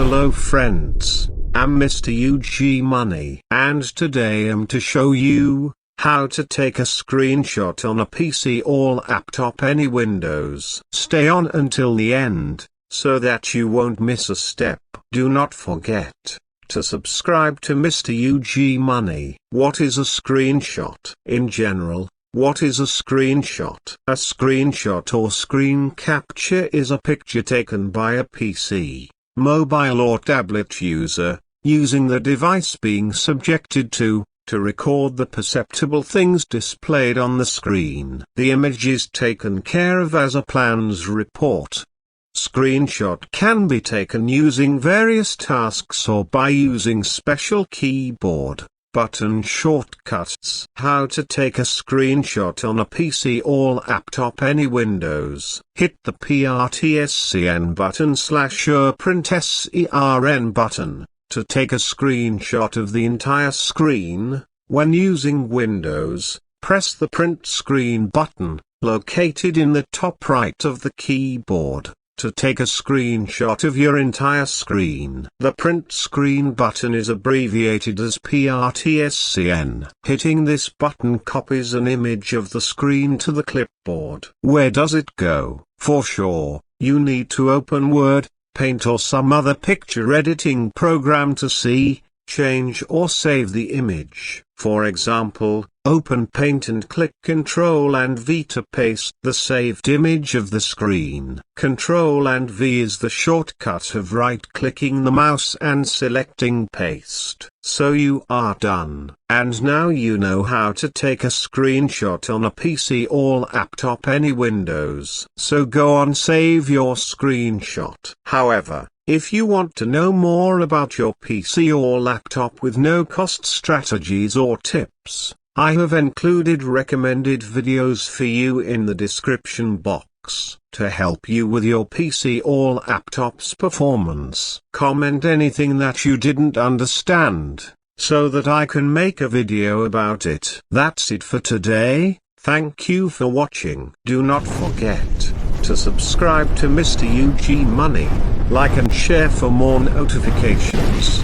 Hello friends, I'm Mr. UG Money, and today I'm to show you how to take a screenshot on a PC or laptop, any Windows. Stay on until the end, so that you won't miss a step. Do not forget to subscribe to Mr. UG Money. What is a screenshot? In general, what is a screenshot? A screenshot or screen capture is a picture taken by a PC, mobile or tablet user, using the device being subjected to record the perceptible things displayed on the screen. The image is taken care of as a plans report. Screenshot can be taken using various tasks or by using special keyboard button shortcuts. How to take a screenshot on a PC or laptop, any Windows. Hit the PrtScn button / PrintScrn button to take a screenshot of the entire screen. When using Windows, press the Print Screen button, located in the top right of the keyboard, to take a screenshot of your entire screen. The Print Screen button is abbreviated as PrtScn. Hitting this button copies an image of the screen to the clipboard. Where does it go? For sure, you need to open Word, Paint or some other picture editing program to see, change or save the image. For example, open Paint and click Ctrl V to paste the saved image of the screen. Ctrl V is the shortcut of right-clicking the mouse and selecting Paste. So you are done. And now you know how to take a screenshot on a PC or laptop, any Windows. So go on, save your screenshot. However, if you want to know more about your PC or laptop with no-cost strategies or tips, I have included recommended videos for you in the description box, to help you with your PC or laptop's performance. Comment anything that you didn't understand, so that I can make a video about it. That's it for today. Thank you for watching. Do not forget to subscribe to Mr. UG Money, like and share for more notifications.